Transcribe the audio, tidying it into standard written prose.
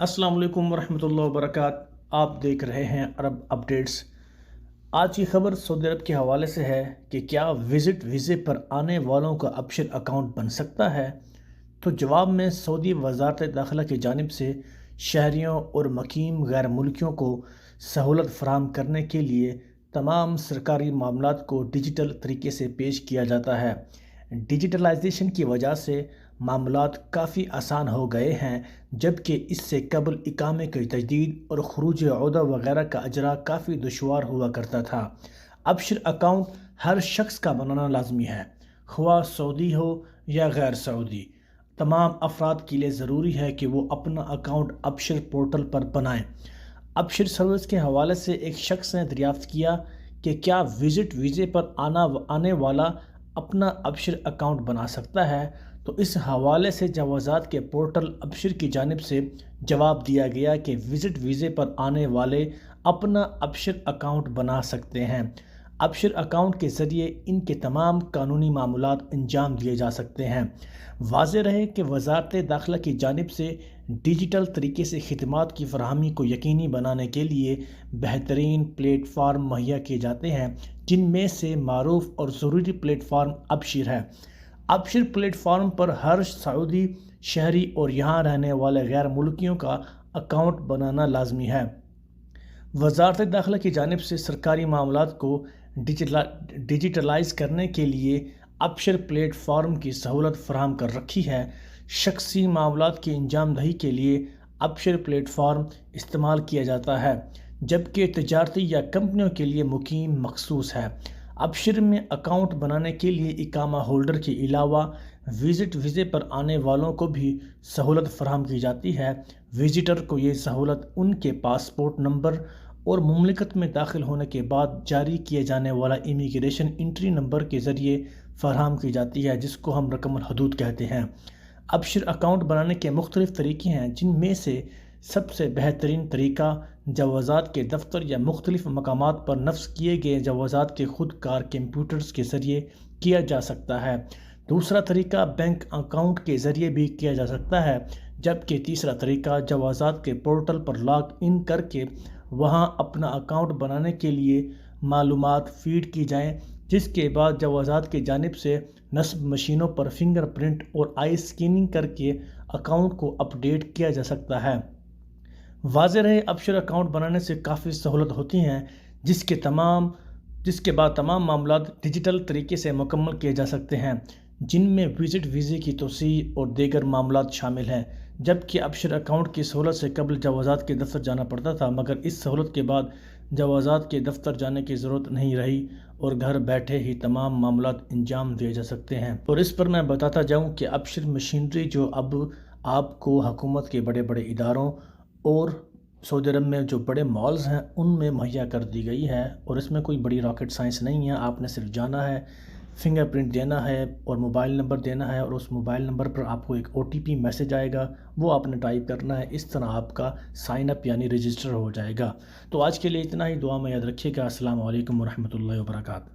अस्सलाम वालेकुम वरहमतुल्लाहि वबरकातुहू। आप देख रहे हैं अरब अपडेट्स। आज की खबर सऊदी अरब के हवाले से है कि क्या विज़िट वीज़े पर आने वालों का अपशर अकाउंट बन सकता है। तो जवाब में सऊदी वज़ारत दाखिला की जानिब से शहरियों और मकीम गैर मुल्कियों को सहूलत फराहम करने के लिए तमाम सरकारी मामलात को डिजिटल तरीके से पेश किया जाता है। डिजिटलाइजेशन की वजह से मामलात काफ़ी आसान हो गए हैं, जबकि इससे कबल इकामे की तजदीद और खरूज ओहदा वगैरह का अजरा काफ़ी दुशवार हुआ करता था। अपशर अकाउंट हर शख्स का बनाना लाजमी है, ख्वाह सऊदी हो या गैर सऊदी। तमाम अफराद के लिए ज़रूरी है कि वो अपना अकाउंट अपशर पोर्टल पर बनाएं। अपशर सर्विस के हवाले से एक शख्स ने दरियाफ्त किया कि क्या विज़िट वीज़े पर आने वाला अपना अपशर अकाउंट बना सकता है। तो इस हवाले से जवाज़ात के पोर्टल अपशर की जानिब से जवाब दिया गया कि विज़िट वीज़े पर आने वाले अपना अपशर अकाउंट बना सकते हैं। अपशर अकाउंट के ज़रिए इनके तमाम कानूनी मामलात अंजाम दिए जा सकते हैं। वाज़ेह रहे कि वज़ारत दाखिला की जानिब से डिजिटल तरीके से खिदमात की फराहमी को यकीनी बनाने के लिए बेहतरीन प्लेटफार्म मुहैया किए जाते हैं, जिनमें से मारूफ और ज़रूरी प्लेटफार्म अपशर है। अपशर प्लेटफार्म पर हर सऊदी शहरी और यहाँ रहने वाले गैर मुल्कियों का अकाउंट बनाना लाजमी है। वज़ारत दाखिला की जानिब से सरकारी मामलात को डिजिटलाइज करने के लिए अपशर प्लेटफार्म की सहूलत फराहम कर रखी है। शख्सी मामलात की अंजाम दही के लिए अपशर प्लेटफार्म इस्तेमाल किया जाता है, जबकि तजारती या कंपनियों के लिए मुकीम मखसूस है। अपशर में अकाउंट बनाने के लिए इकामा होल्डर के अलावा विज़िट वीज़े पर आने वालों को भी सहूलत फराहम की जाती है। विजिटर को ये सहूलत उनके पासपोर्ट नंबर और मुमलिकत में दाखिल होने के बाद जारी किए जाने वाला इमिग्रेशन एंट्री नंबर के ज़रिए फराहम की जाती है, जिसको हम रकमुल हदूद कहते हैं। अपशर अकाउंट बनाने के मुख्तलिफ तरीके हैं, जिनमें से सबसे बेहतरीन तरीका जवाज़ात के दफ्तर या मुख्तलिफ मकामात पर नफ्स किए गए जवाज़ात के खुद कार कंप्यूटर्स के ज़रिए किया जा सकता है। दूसरा तरीका बैंक अकाउंट के ज़रिए भी किया जा सकता है, जबकि तीसरा तरीका जवाज़ात के पोर्टल पर लॉग इन करके वहां अपना अकाउंट बनाने के लिए मालूमात फीड की जाएं, जिसके बाद जवाज़ात की जानिब से नस्ब मशीनों पर फिंगरप्रिंट और आई स्कैनिंग करके अकाउंट को अपडेट किया जा सकता है। वाज़ेह रहे अपशर अकाउंट बनाने से काफ़ी सहूलत होती हैं, जिसके बाद तमाम मामलात डिजिटल तरीके से मुकम्मल किए जा सकते हैं, जिनमें विज़िट वीज़े की तोसी और दीगर मामलात शामिल हैं। जबकि अपशर अकाउंट की सहूलत से कबल जवाज़ात के दफ्तर जाना पड़ता था, मगर इस सहूलत के बाद जवाज़ात के दफ्तर जाने की ज़रूरत नहीं रही और घर बैठे ही तमाम मामलात अंजाम दिए जा सकते हैं। और इस पर मैं बताता जाऊँ कि अपशर मशीनरी जो अब आपको हुकूमत के बड़े बड़े इदारों और सऊदी अरब में जो बड़े मॉल्स हैं उनमें मुहैया कर दी गई है, और इसमें कोई बड़ी रॉकेट साइंस नहीं है। आपने सिर्फ जाना है, फिंगरप्रिंट देना है और मोबाइल नंबर देना है, और उस मोबाइल नंबर पर आपको एक OTP मैसेज आएगा, वो आपने टाइप करना है। इस तरह आपका साइन अप यानी रजिस्टर हो जाएगा। तो आज के लिए इतना ही। दुआ में याद रखिएगा। अस्सलाम वालेकुम वरहमतुल्लाहि वबरकातुहू।